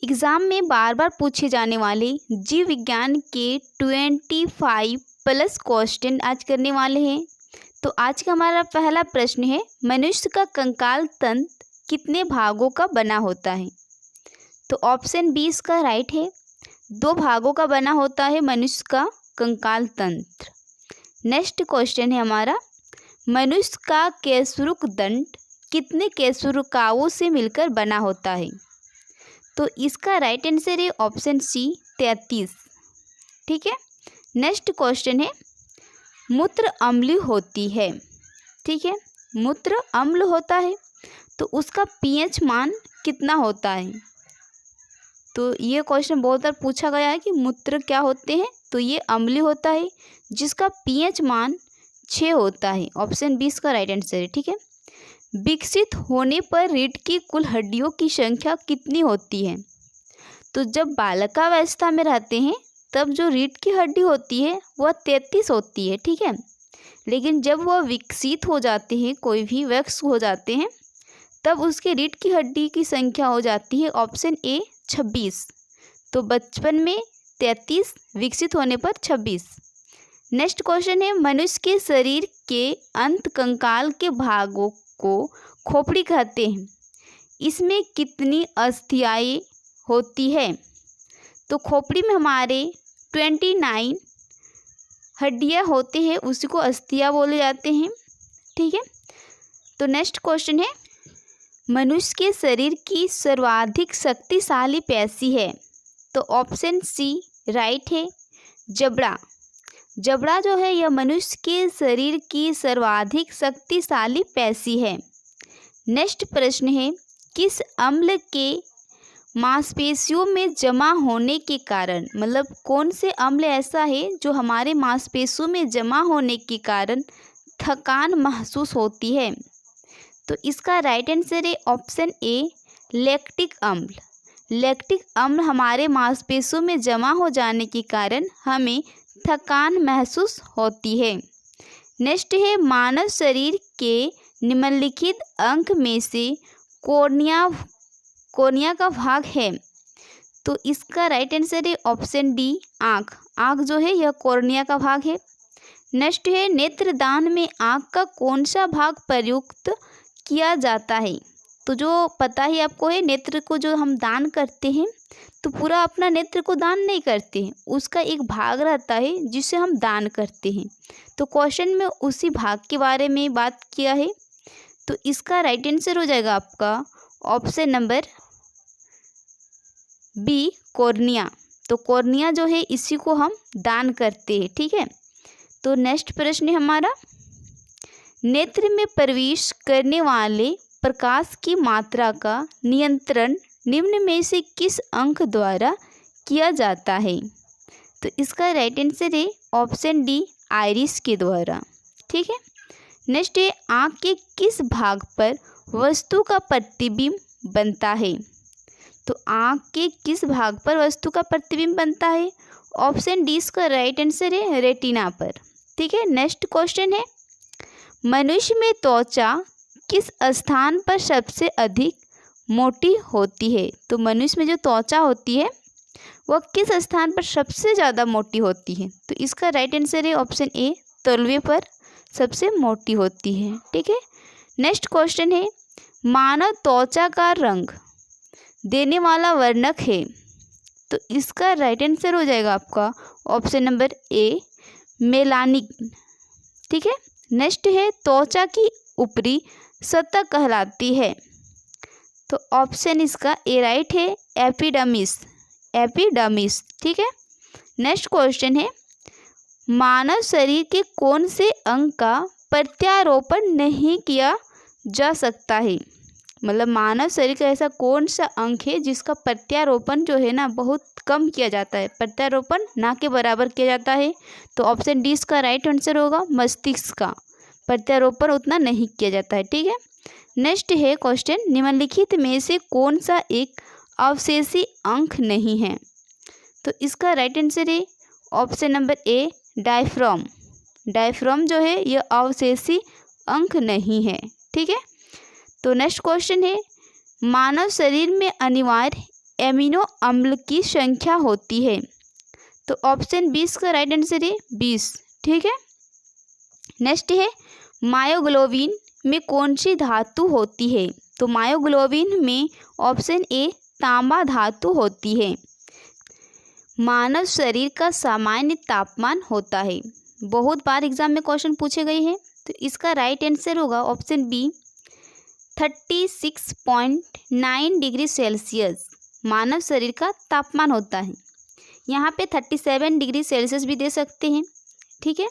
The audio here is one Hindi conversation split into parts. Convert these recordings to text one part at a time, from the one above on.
एग्ज़ाम में बार बार पूछे जाने वाले जीव विज्ञान के 25+ क्वेश्चन आज करने वाले हैं। तो आज का हमारा पहला प्रश्न है, मनुष्य का कंकाल तंत्र कितने भागों का बना होता है? तो ऑप्शन बी इसका राइट है, 2 भागों का बना होता है मनुष्य का कंकाल तंत्र। नेक्स्ट क्वेश्चन है हमारा, मनुष्य का कैसुरुक दंड कितने कैसुरुकाओं से मिलकर बना होता है? तो इसका राइट आंसर है ऑप्शन सी 33। ठीक है। नेक्स्ट क्वेश्चन है, मूत्र अम्ल होती है। ठीक है, मूत्र अम्ल होता है तो उसका पीएच मान कितना होता है? तो ये क्वेश्चन बहुत बार पूछा गया है कि मूत्र क्या होते हैं, तो ये अम्लीय होता है जिसका पीएच मान 6 होता है। ऑप्शन बी इसका राइट आंसर है। ठीक है। विकसित होने पर रीढ़ की कुल हड्डियों की संख्या कितनी होती है? तो जब बालकावस्था में रहते हैं तब जो रीढ़ की हड्डी होती है वह 33 होती है। ठीक है। लेकिन जब वह विकसित हो जाते हैं, कोई भी वयस्क हो जाते हैं, तब उसके रीढ़ की हड्डी की संख्या हो जाती है ऑप्शन ए 26। तो बचपन में 33, विकसित होने पर 26। नेक्स्ट क्वेश्चन है, मनुष्य के शरीर के अंत कंकाल के भागों को खोपड़ी कहते हैं। इसमें कितनी अस्थियाएं होती है? तो खोपड़ी में हमारे 29 हड्डियां होते हैं, उसी को अस्थियां बोले जाते हैं। ठीक है। तो नेक्स्ट क्वेश्चन है, मनुष्य के शरीर की सर्वाधिक शक्तिशाली पेशी है। तो ऑप्शन सी राइट है, जबड़ा। जबड़ा जो है यह मनुष्य के शरीर की सर्वाधिक शक्तिशाली पेशी है। नेक्स्ट प्रश्न है, किस अम्ल के मांसपेशियों में जमा होने के कारण, मतलब कौन से अम्ल ऐसा है जो हमारे मांसपेशियों में जमा होने के कारण थकान महसूस होती है? तो इसका राइट आंसर है ऑप्शन ए लैक्टिक अम्ल। लैक्टिक अम्ल हमारे मांसपेशियों में जमा हो जाने के कारण हमें थकान महसूस होती है। नेक्स्ट है, मानव शरीर के निम्नलिखित अंग में से कॉर्निया का भाग है। तो इसका राइट आंसर है ऑप्शन डी आँख। आँख जो है यह कॉर्निया का भाग है। नेक्स्ट है, नेत्रदान में आँख का कौन सा भाग प्रयुक्त किया जाता है? तो जो पता ही आपको है, नेत्र को जो हम दान करते हैं तो पूरा अपना नेत्र को दान नहीं करते हैं, उसका एक भाग रहता है जिसे हम दान करते हैं। तो क्वेश्चन में उसी भाग के बारे में बात किया है। तो इसका राइट आंसर हो जाएगा आपका ऑप्शन नंबर बी कॉर्निया। तो कॉर्निया जो है इसी को हम दान करते हैं। ठीक है। तो नेक्स्ट प्रश्न है हमारा, नेत्र में प्रवेश करने वाले प्रकाश की मात्रा का नियंत्रण निम्न में से किस अंग द्वारा किया जाता है? तो इसका राइट आंसर है ऑप्शन डी आइरिस के द्वारा। ठीक है। नेक्स्ट है, आँख के किस भाग पर वस्तु का प्रतिबिंब बनता है? तो आँख के किस भाग पर वस्तु का प्रतिबिंब बनता है? ऑप्शन डी इसका राइट आंसर है रेटिना पर। ठीक है। नेक्स्ट क्वेश्चन है, मनुष्य में त्वचा किस स्थान पर सबसे अधिक मोटी होती है? तो मनुष्य में जो त्वचा होती है वह किस स्थान पर सबसे ज़्यादा मोटी होती है? तो इसका राइट आंसर है ऑप्शन ए तलवे पर सबसे मोटी होती है। ठीक है। नेक्स्ट क्वेश्चन है, मानव त्वचा का रंग देने वाला वर्णक है। तो इसका राइट आंसर हो जाएगा आपका ऑप्शन नंबर ए मेलानिन। ठीक है। नेक्स्ट है, त्वचा की ऊपरी सतह कहलाती है। तो ऑप्शन इसका ए राइट है एपिडर्मिस। एपिडर्मिस। ठीक है। नेक्स्ट क्वेश्चन है, मानव शरीर के कौन से अंग का प्रत्यारोपण नहीं किया जा सकता है? मतलब मानव शरीर का ऐसा कौन सा अंग है जिसका प्रत्यारोपण जो है ना बहुत कम किया जाता है, प्रत्यारोपण ना के बराबर किया जाता है? तो ऑप्शन डी इसका राइट आंसर होगा मस्तिष्क का प्रत्यारोपण उतना नहीं किया जाता है। ठीक है। नेक्स्ट है क्वेश्चन, निम्नलिखित में से कौन सा एक अवशेषी अंग नहीं है? तो इसका राइट आंसर है ऑप्शन नंबर ए डायफ्राम। डायफ्राम जो है यह अवशेषी अंग नहीं है। ठीक है। तो नेक्स्ट क्वेश्चन है, मानव शरीर में अनिवार्य एमिनो अम्ल की संख्या होती है? तो ऑप्शन 20 का राइट आंसर है 20। ठीक है, नेक्स्ट है मायोग्लोबिन में कौन सी धातु होती है? तो मायोग्लोबिन में ऑप्शन ए तांबा धातु होती है। मानव शरीर का सामान्य तापमान होता है, बहुत बार एग्जाम में क्वेश्चन पूछे गए हैं, तो इसका राइट आंसर होगा ऑप्शन बी 36.9 डिग्री सेल्सियस मानव शरीर का तापमान होता है। यहाँ पे 37 डिग्री सेल्सियस भी दे सकते हैं। ठीक है,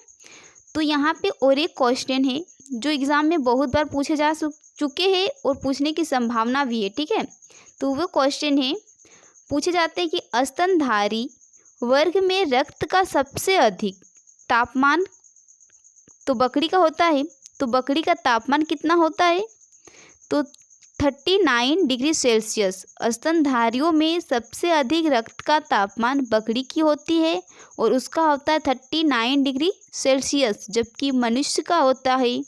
तो यहाँ पे और एक क्वेश्चन है जो एग्ज़ाम में बहुत बार पूछे जा चुके हैं और पूछने की संभावना भी है। ठीक है, तो वो क्वेश्चन है, पूछे जाते हैं कि स्तनधारी वर्ग में रक्त का सबसे अधिक तापमान तो बकरी का होता है, तो बकरी का तापमान कितना होता है? तो 39 डिग्री सेल्सियस। स्तनधारियों में सबसे अधिक रक्त का तापमान बकरी की होती है और उसका होता है 39 डिग्री सेल्सियस, जबकि मनुष्य का होता है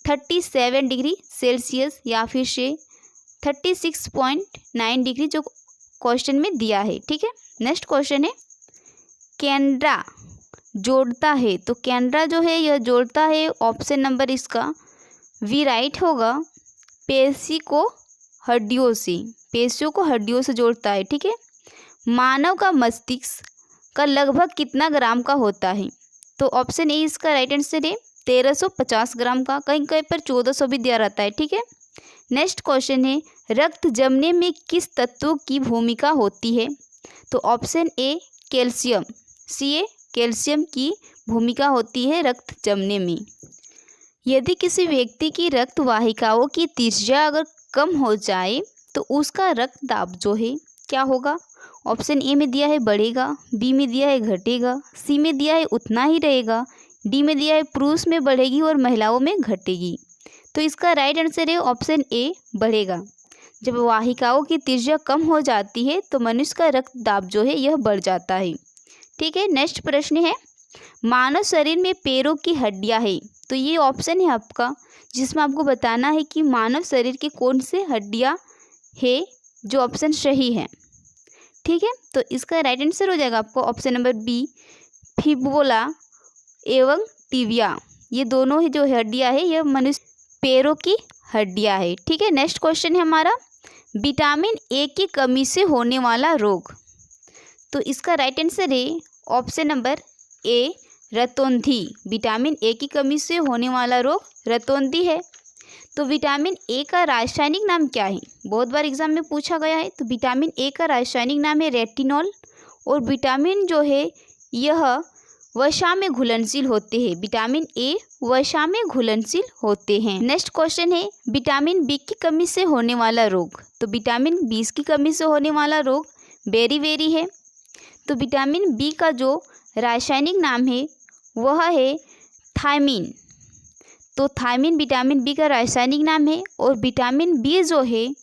37 डिग्री सेल्सियस या फिर से 36.9 डिग्री जो क्वेश्चन में दिया है। ठीक है, नेक्स्ट क्वेश्चन है कैनरा जोड़ता है, तो कैनरा जो है यह जोड़ता है, ऑप्शन नंबर इसका वी राइट होगा, पेशी को हड्डियों से, पेशियों को हड्डियों से जोड़ता है। ठीक है, मानव का मस्तिष्क का लगभग कितना ग्राम का होता है? तो ऑप्शन ए इसका राइट आंसर है 1350 ग्राम का, कहीं कहीं पर 1400 भी दिया रहता है। ठीक है, नेक्स्ट क्वेश्चन है रक्त जमने में किस तत्व की भूमिका होती है? तो option A calcium, C A calcium की भूमिका होती है रक्त जमने में। यदि किसी व्यक्ति की रक्त वाहिकाओं की त्रिज्या अगर कम हो जाए तो उसका रक्त दाब जो है क्या होगा? ऑप्शन ए में दिया है बढ़ेगा, बी में दिया है घटेगा, सी में दिया है उतना ही रहेगा, डी में दिया है पुरुष में बढ़ेगी और महिलाओं में घटेगी। तो इसका राइट आंसर है ऑप्शन ए बढ़ेगा। जब वाहिकाओं की त्रिज्या कम हो जाती है तो मनुष्य का रक्त दाब जो है यह बढ़ जाता है। ठीक है, नेक्स्ट प्रश्न है मानव शरीर में पैरों की हड्डियां है, तो ये ऑप्शन है आपका जिसमें आपको बताना है कि मानव शरीर की कौन से हड्डियां है जो ऑप्शन सही है। ठीक है, तो इसका राइट आंसर हो जाएगा आपको ऑप्शन नंबर बी फिबुला एवं टिबिया, ये दोनों ही जो हड्डियां है यह मनुष्य पैरों की हड्डियां है। ठीक है, नेक्स्ट क्वेश्चन है हमारा विटामिन ए की कमी से होने वाला रोग, तो इसका राइट आंसर है ऑप्शन नंबर ए रतौंधी। विटामिन ए की कमी से होने वाला रोग रतौंधी है। तो विटामिन ए का रासायनिक नाम क्या है? बहुत बार एग्जाम में पूछा गया है। तो विटामिन ए का रासायनिक नाम है रेटिनॉल, और विटामिन जो है यह वसा में घुलनशील होते हैं। विटामिन ए वसा में घुलनशील होते हैं। नेक्स्ट क्वेश्चन है विटामिन बी की कमी से होने वाला रोग, तो विटामिन बी की कमी से होने वाला रोग बेरीबेरी है। तो विटामिन बी का जो रासायनिक नाम है वह है थायमिन। तो थायमिन विटामिन बी का रासायनिक नाम है, और विटामिन बी जो है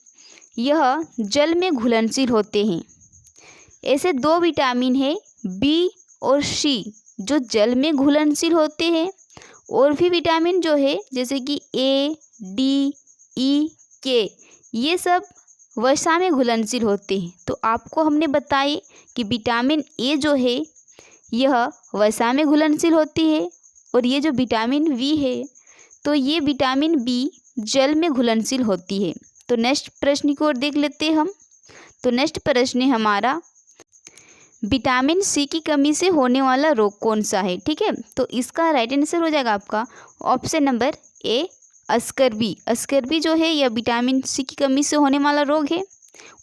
यह जल में घुलनशील होते हैं। ऐसे दो विटामिन है बी और सी जो जल में घुलनशील होते हैं, और भी विटामिन जो है जैसे कि ए डी ई के ये सब वसा में घुलनशील होते हैं। तो आपको हमने बताए कि विटामिन ए जो है यह वसा में घुलनशील होती है, और ये जो विटामिन बी है तो ये विटामिन बी जल में घुलनशील होती है। तो नेक्स्ट प्रश्न की ओर देख लेते हैं हम। तो नेक्स्ट प्रश्न है हमारा विटामिन सी की कमी से होने वाला रोग कौन सा है? ठीक है, तो इसका राइट आंसर हो जाएगा आपका ऑप्शन नंबर ए अस्कर्बी। अस्कर्बी जो है यह विटामिन सी की कमी से होने वाला रोग है।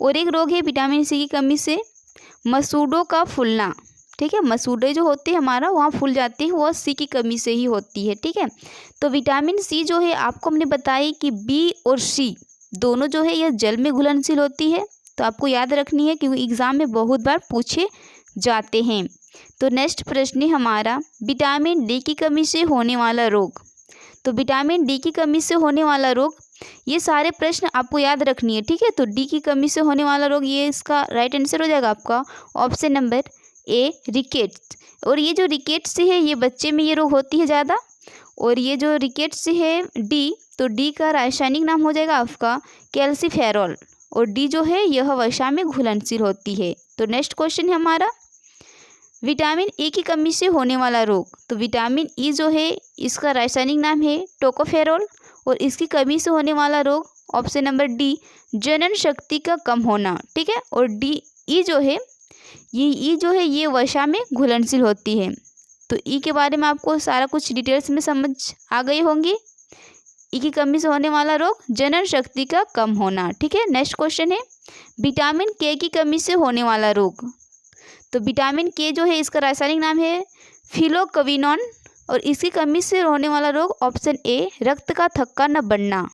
और एक रोग है विटामिन सी की कमी से मसूड़ों का फूलना। ठीक है, मसूड़े जो होते हैं हमारा वहाँ फूल जाते हैं, वह सी की कमी से ही होती है। ठीक है, तो विटामिन सी जो है आपको हमने बताई कि बी और सी दोनों जो है यह जल में घुलनशील होती है। तो आपको याद रखनी है क्योंकि एग्जाम में बहुत बार पूछे जाते हैं। तो नेक्स्ट प्रश्न है हमारा विटामिन डी की कमी से होने वाला रोग। तो विटामिन डी की कमी से होने वाला रोग, ये सारे प्रश्न आपको याद रखनी है। ठीक है, तो डी की कमी से होने वाला रोग ये इसका राइट आंसर हो जाएगा आपका ऑप्शन नंबर ए रिकेट्स। और ये जो रिकेट्स है ये बच्चे में ये रोग होती है ज़्यादा, और ये जो रिकेट्स है डी, तो डी का रासायनिक नाम हो जाएगा आपका कैल्सीफेरॉल, और डी जो है यह वसा में घुलनशील होती है। तो नेक्स्ट क्वेश्चन है हमारा, विटामिन ए की कमी से होने वाला रोग। तो विटामिन ई जो है इसका रासायनिक नाम है टोकोफेरोल और इसकी कमी से होने वाला रोग ऑप्शन नंबर डी जनन शक्ति का कम होना। ठीक है, और डी ई जो है ये वसा में घुलनशील होती है। तो ई के बारे में आपको सारा कुछ डिटेल्स में समझ आ गई होंगी। ई की कमी से होने वाला रोग जनन शक्ति का कम होना। ठीक है, नेक्स्ट क्वेश्चन है, विटामिन के की कमी से होने वाला रोग। तो विटामिन के जो है इसका रासायनिक नाम है फिलोक्विनोन और इसकी कमी से होने वाला रोग ऑप्शन ए रक्त का थक्का न बनना।